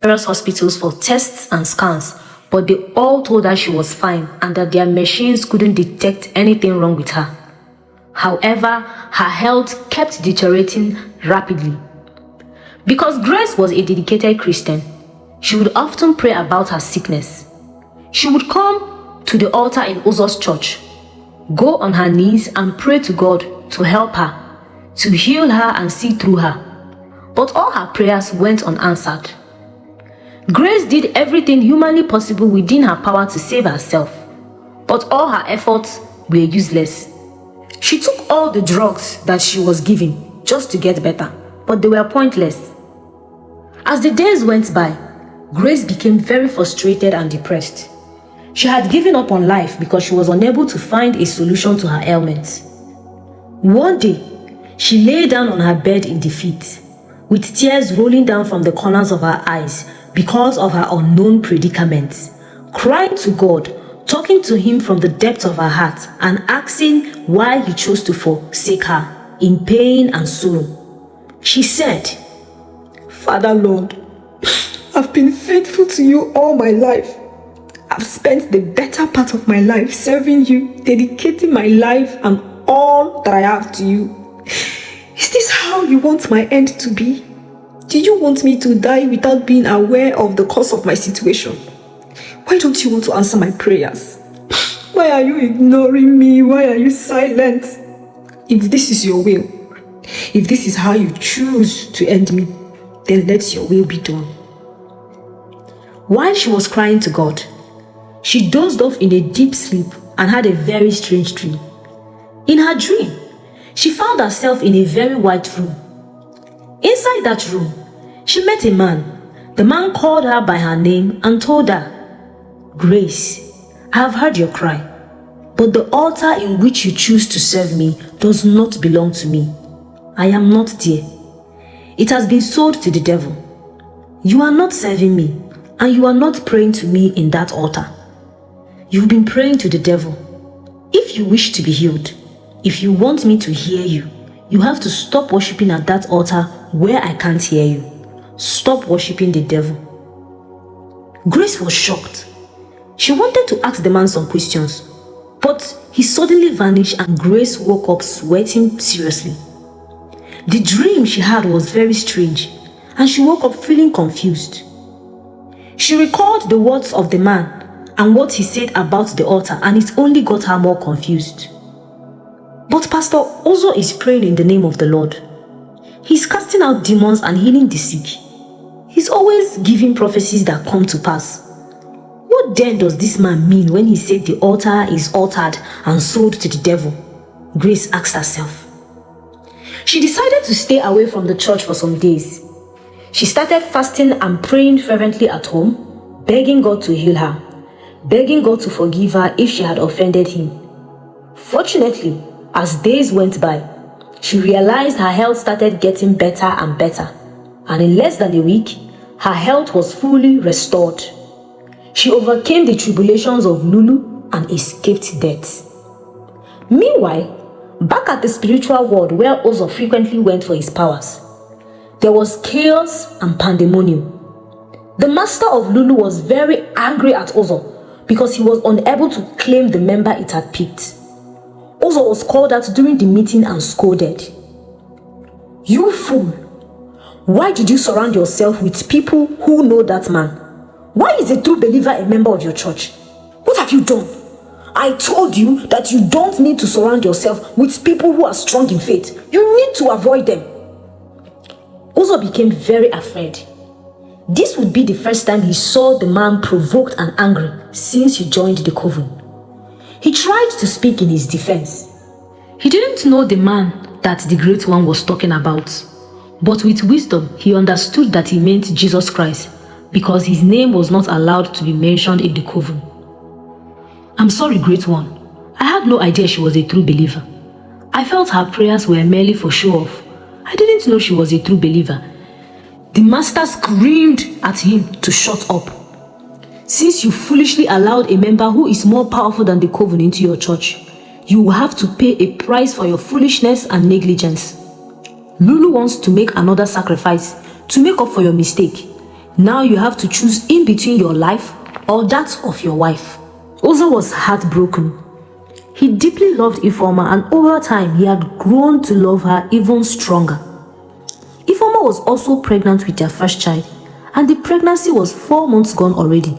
various hospitals for tests and scans, but they all told her she was fine and that their machines couldn't detect anything wrong with her. However, her health kept deteriorating rapidly. Because Grace was a dedicated Christian, she would often pray about her sickness. She would come to the altar in Uzo's church, go on her knees and pray to God to help her, to heal her and see through her. But all her prayers went unanswered. Grace did everything humanly possible within her power to save herself, but all her efforts were useless. She took all the drugs that she was given just to get better, but they were pointless. As the days went by, Grace became very frustrated and depressed. She had given up on life because she was unable to find a solution to her ailments. One day, she lay down on her bed in defeat, with tears rolling down from the corners of her eyes because of her unknown predicament, crying to God, talking to him from the depths of her heart and asking why he chose to forsake her in pain and sorrow. She said, "Father Lord, I've been faithful to you all my life. I've spent the better part of my life serving you, dedicating my life and all that I have to you. Is this how you want my end to be? Do you want me to die without being aware of the cause of my situation? Why don't you want to answer my prayers? Why are you ignoring me? Why are you silent? If this is your will, if this is how you choose to end me, then let your will be done." While she was crying to God, she dozed off in a deep sleep and had a very strange dream. In her dream, she found herself in a very white room. Inside that room, she met a man. The man called her by her name and told her, "Grace, I have heard your cry, but the altar in which you choose to serve me does not belong to me. I am not there. It has been sold to the devil. You are not serving me, and you are not praying to me in that altar. You've been praying to the devil. If you wish to be healed, if you want me to hear you, you have to stop worshiping at that altar where I can't hear you. Stop worshiping the devil." Grace was shocked. She wanted to ask the man some questions, but he suddenly vanished and Grace woke up sweating seriously. The dream she had was very strange, and she woke up feeling confused. She recalled the words of the man and what he said about the altar, and it only got her more confused. "But Pastor Uzo is praying in the name of the Lord. He's casting out demons and healing the sick. He's always giving prophecies that come to pass. What then does this man mean when he said the altar is altered and sold to the devil?" Grace asked herself. She decided to stay away from the church for some days. She started fasting and praying fervently at home, begging God to heal her, begging God to forgive her if she had offended him. Fortunately, as days went by, she realized her health started getting better and better, and in less than a week, her health was fully restored. She overcame the tribulations of Lulu and escaped death. Meanwhile, back at the spiritual world where Uzo frequently went for his powers, there was chaos and pandemonium. The master of Lulu was very angry at Uzo because he was unable to claim the member it had picked. Uzo was called out during the meeting and scolded. "You fool! Why did you surround yourself with people who know that man? Why is a true believer a member of your church? What have you done? I told you that you don't need to surround yourself with people who are strong in faith. You need to avoid them." Uzo became very afraid. This would be the first time he saw the man provoked and angry since he joined the coven. He tried to speak in his defense. He didn't know the man that the Great One was talking about, but with wisdom he understood that he meant Jesus Christ because his name was not allowed to be mentioned in the coven. "I'm sorry, Great One. I had no idea she was a true believer. I felt her prayers were merely for show off. I didn't know she was a true believer." The master screamed at him to shut up. "Since you foolishly allowed a member who is more powerful than the coven into your church, you will have to pay a price for your foolishness and negligence. Lulu wants to make another sacrifice to make up for your mistake. Now you have to choose in between your life or that of your wife. Uzo was heartbroken. He deeply loved Ifeoma, and over time he had grown to love her even stronger. Ifeoma was also pregnant with their first child, and the pregnancy was 4 months gone already.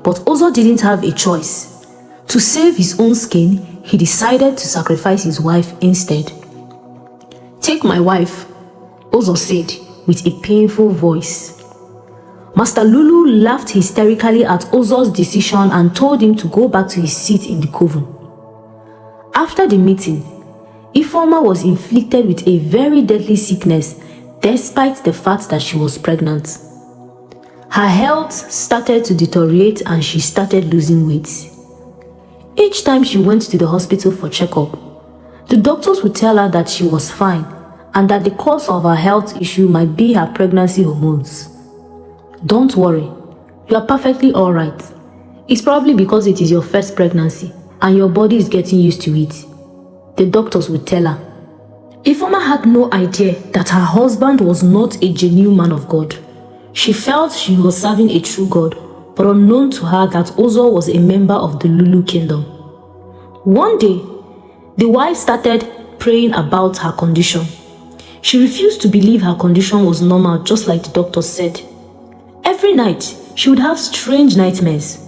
But Uzo didn't have a choice. To save his own skin, he decided to sacrifice his wife instead. "Take my wife," Uzo said with a painful voice. Master Lulu laughed hysterically at Uzo's decision and told him to go back to his seat in the coven. After the meeting, Ifeoma was inflicted with a very deadly sickness despite the fact that she was pregnant. Her health started to deteriorate and she started losing weight. Each time she went to the hospital for checkup, the doctors would tell her that she was fine and that the cause of her health issue might be her pregnancy hormones. "Don't worry, you are perfectly alright. It's probably because it is your first pregnancy and your body is getting used to it," the doctors would tell her. Ifeoma had no idea that her husband was not a genuine man of God. She felt she was serving a true God, but unknown to her that Uzo was a member of the Lulu kingdom. One day, the wife started praying about her condition. She refused to believe her condition was normal, just like the doctor said. Every night, she would have strange nightmares.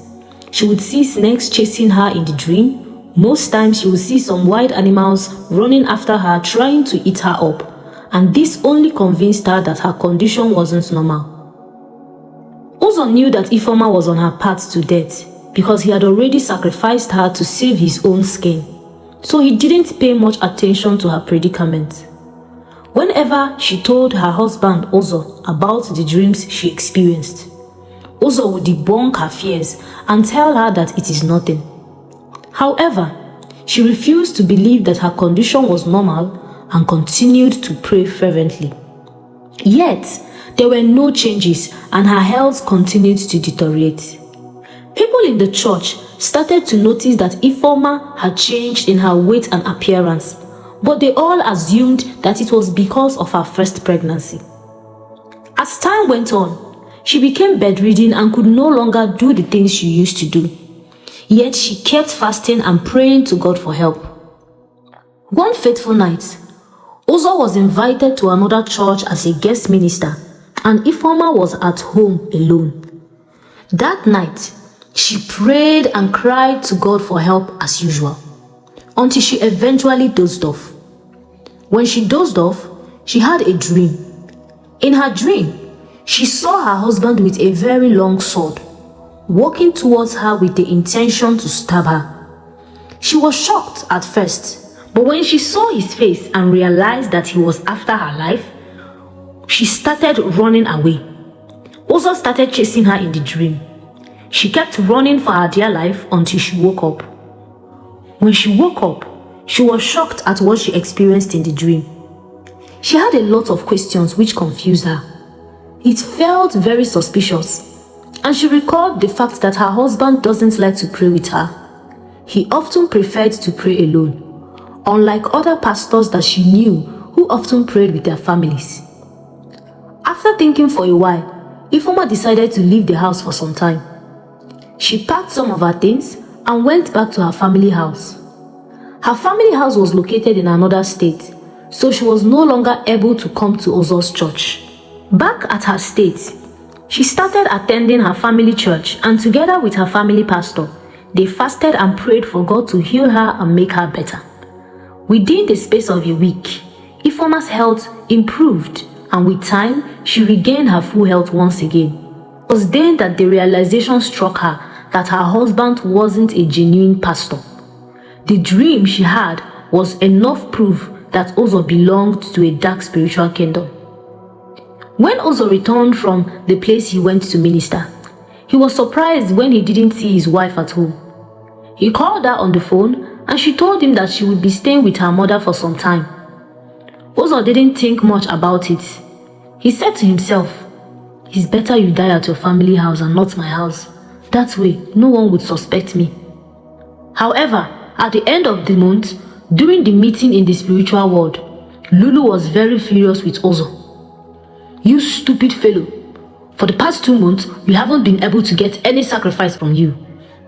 She would see snakes chasing her in the dream. Most times, she would see some wild animals running after her, trying to eat her up, and this only convinced her that her condition wasn't normal. Uzo knew that Ifeoma was on her path to death because he had already sacrificed her to save his own skin, so he didn't pay much attention to her predicament. Whenever she told her husband Uzo about the dreams she experienced, Uzo would debunk her fears and tell her that it is nothing. However, she refused to believe that her condition was normal and continued to pray fervently. Yet, there were no changes and her health continued to deteriorate. People in the church started to notice that Ifeoma had changed in her weight and appearance, but they all assumed that it was because of her first pregnancy. As time went on, she became bedridden and could no longer do the things she used to do. Yet she kept fasting and praying to God for help. One fateful night, Uzo was invited to another church as a guest minister, and Ifeoma was at home alone. That night, she prayed and cried to God for help as usual, until she eventually dozed off. When she dozed off, she had a dream. In her dream, she saw her husband with a very long sword, walking towards her with the intention to stab her. She was shocked at first, but when she saw his face and realized that he was after her life, she started running away. Uzo started chasing her in the dream. She kept running for her dear life until she woke up. When she woke up, she was shocked at what she experienced in the dream. She had a lot of questions which confused her. It felt very suspicious, and she recalled the fact that her husband doesn't like to pray with her. He often preferred to pray alone, unlike other pastors that she knew who often prayed with their families. After thinking for a while, Ifeoma decided to leave the house for some time. She packed some of her things and went back to her family house. Her family house was located in another state, so she was no longer able to come to Uzo's church. Back at her state, she started attending her family church, and together with her family pastor, they fasted and prayed for God to heal her and make her better. Within the space of a week, Ifeoma's health improved, and with time, she regained her full health once again. It was then that the realization struck her that her husband wasn't a genuine pastor. The dream she had was enough proof that Uzo belonged to a dark spiritual kingdom. When Uzo returned from the place he went to minister, he was surprised when he didn't see his wife at home. He called her on the phone and she told him that she would be staying with her mother for some time. Uzo didn't think much about it. He said to himself, "It's better you die at your family house and not my house. That way, no one would suspect me." However, at the end of the month, during the meeting in the spiritual world, Lulu was very furious with Uzo. "You stupid fellow. For the past 2 months, we haven't been able to get any sacrifice from you.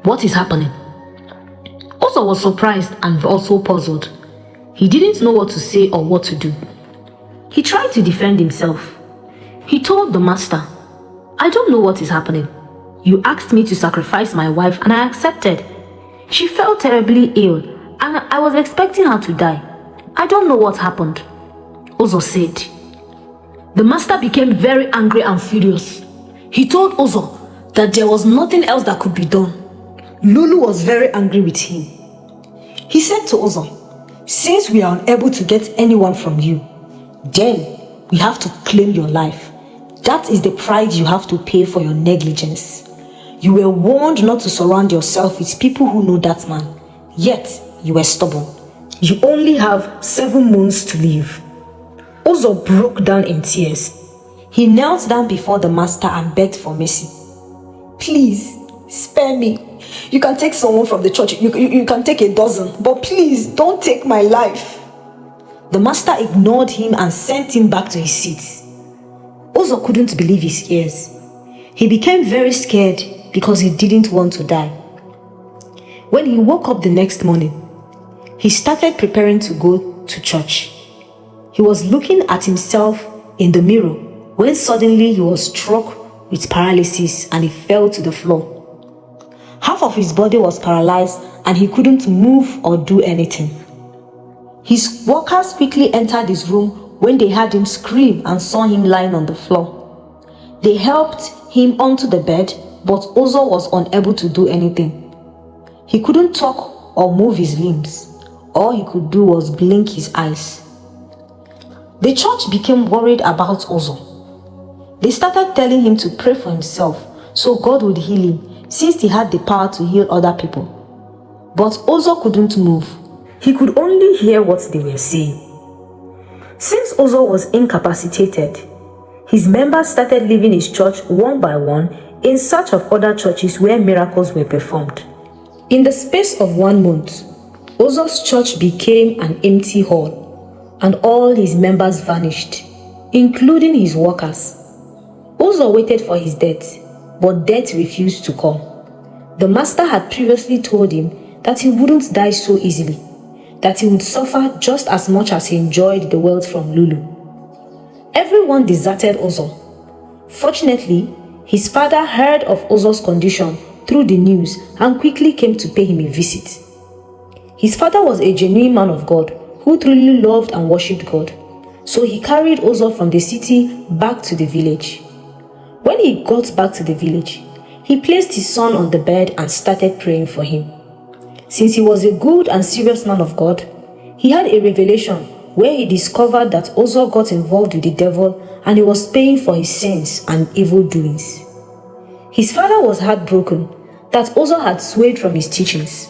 What is happening?" Uzzah was surprised and also puzzled. He didn't know what to say or what to do. He tried to defend himself. He told the master, "I don't know what is happening. You asked me to sacrifice my wife and I accepted. She fell terribly ill and I was expecting her to die. I don't know what happened," Uzzah said. The master became very angry and furious. He told Uzzah that there was nothing else that could be done. Lulu was very angry with him. He said to Uzzah, "Since we are unable to get anyone from you, then we have to claim your life. That is the price you have to pay for your negligence. You were warned not to surround yourself with people who know that man, yet you were stubborn. You only have 7 months to live." Uzzah broke down in tears. He knelt down before the master and begged for mercy. "Please, spare me. You can take someone from the church. You can take a dozen, but please don't take my life." The master ignored him and sent him back to his seat. Uzzah couldn't believe his ears. He became very scared because he didn't want to die. When he woke up the next morning, he started preparing to go to church. He was looking at himself in the mirror when suddenly he was struck with paralysis and he fell to the floor. Half of his body was paralyzed and he couldn't move or do anything. His workers quickly entered his room when they heard him scream and saw him lying on the floor. They helped him onto the bed, but Uzzah was unable to do anything. He couldn't talk or move his limbs. All he could do was blink his eyes. The church became worried about Uzzah. They started telling him to pray for himself so God would heal him, since he had the power to heal other people. But Uzzah couldn't move. He could only hear what they were saying. Since Uzzah was incapacitated, his members started leaving his church one by one in search of other churches where miracles were performed. In the space of 1 month, Uzzah's church became an empty hall, and all his members vanished, including his workers. Uzzah waited for his death, but death refused to come. The master had previously told him that he wouldn't die so easily, that he would suffer just as much as he enjoyed the wealth from Lulu. Everyone deserted Uzzah. Fortunately, his father heard of Uzzah's condition through the news and quickly came to pay him a visit. His father was a genuine man of God who truly loved and worshipped God, so he carried Uzzah from the city back to the village. When he got back to the village, he placed his son on the bed and started praying for him. Since he was a good and serious man of God, he had a revelation where he discovered that Uzzah got involved with the devil and he was paying for his sins and evil doings. His father was heartbroken that Uzzah had swayed from his teachings.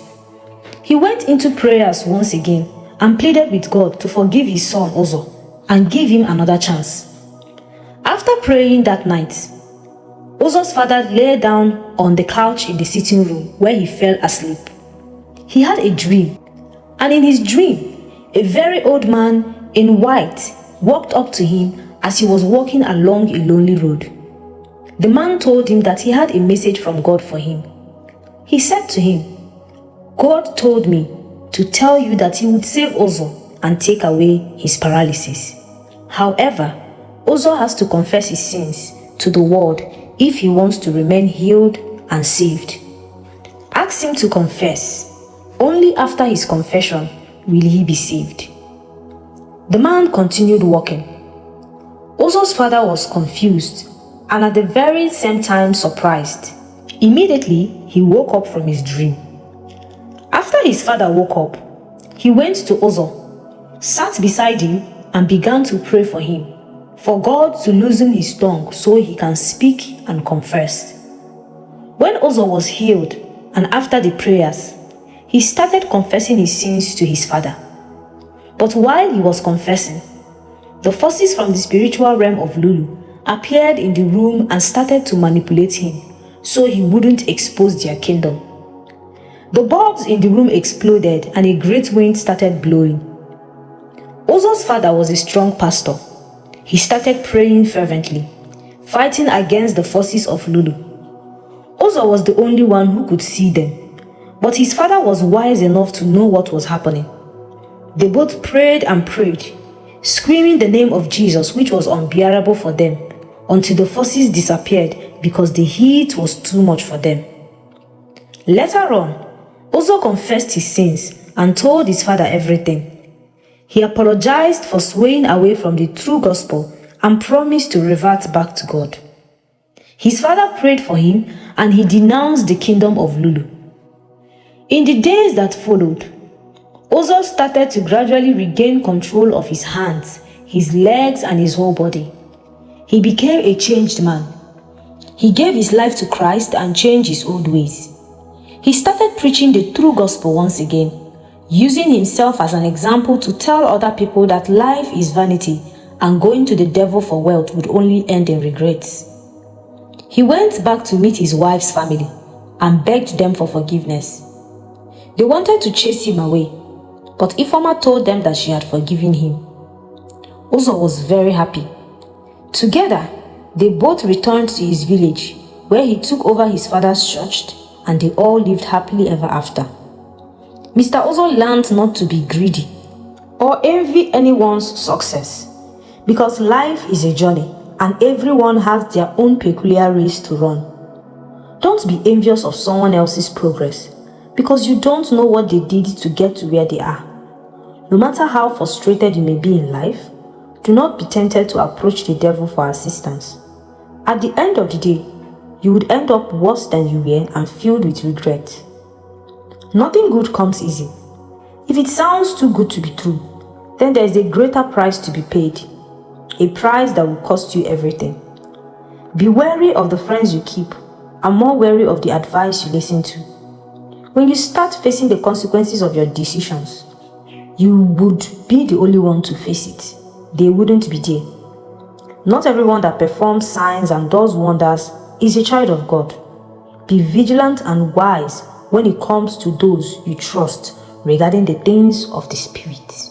He went into prayers once again and pleaded with God to forgive his son Uzzah and give him another chance. After praying that night, Uzzah's father lay down on the couch in the sitting room where he fell asleep. He had a dream, and in his dream, a very old man in white walked up to him as he was walking along a lonely road. The man told him that he had a message from God for him. He said to him, "God told me to tell you that he would save Uzzah and take away his paralysis. However, Uzzah has to confess his sins to the world if he wants to remain healed and saved. Ask him to confess. Only after his confession will he be saved." The man continued walking. Uzzah's father was confused and at the very same time surprised. Immediately, he woke up from his dream. After his father woke up, he went to Uzzah, sat beside him and began to pray for him, for God to loosen his tongue so he can speak and confess. When Uzzah was healed and after the prayers, he started confessing his sins to his father. But while he was confessing, the forces from the spiritual realm of Lulu appeared in the room and started to manipulate him so he wouldn't expose their kingdom. The bulbs in the room exploded and a great wind started blowing. Uzzah's father was a strong pastor. He started praying fervently. fighting against the forces of Lulu. Uzzah was the only one who could see them, but his father was wise enough to know what was happening. They both prayed and prayed, screaming the name of Jesus, which was unbearable for them, until the forces disappeared because the heat was too much for them. Later on, Uzzah confessed his sins and told his father everything. He apologized for swaying away from the true gospel and promised to revert back to God. His father prayed for him and he denounced the kingdom of Lulu. In the days that followed, Uzzah started to gradually regain control of his hands, his legs, and his whole body. He became a changed man. He gave his life to Christ and changed his old ways. He started preaching the true gospel once again, using himself as an example to tell other people that life is vanity and going to the devil for wealth would only end in regrets. He went back to meet his wife's family and begged them for forgiveness. They wanted to chase him away, but Ifeoma told them that she had forgiven him. Uzzah was very happy. Together, they both returned to his village, where he took over his father's church, and they all lived happily ever after. Mr. Uzzah learned not to be greedy or envy anyone's success, because life is a journey and everyone has their own peculiar race to run. Don't be envious of someone else's progress, because you don't know what they did to get to where they are. No matter how frustrated you may be in life, do not be tempted to approach the devil for assistance. At the end of the day, you would end up worse than you were and filled with regret. Nothing good comes easy. If it sounds too good to be true, then there is a greater price to be paid, a price that will cost you everything. Be wary of the friends you keep and more wary of the advice you listen to. When you start facing the consequences of your decisions, you would be the only one to face it. They wouldn't be there. Not everyone that performs signs and does wonders is a child of God. Be vigilant and wise when it comes to those you trust regarding the things of the Spirit.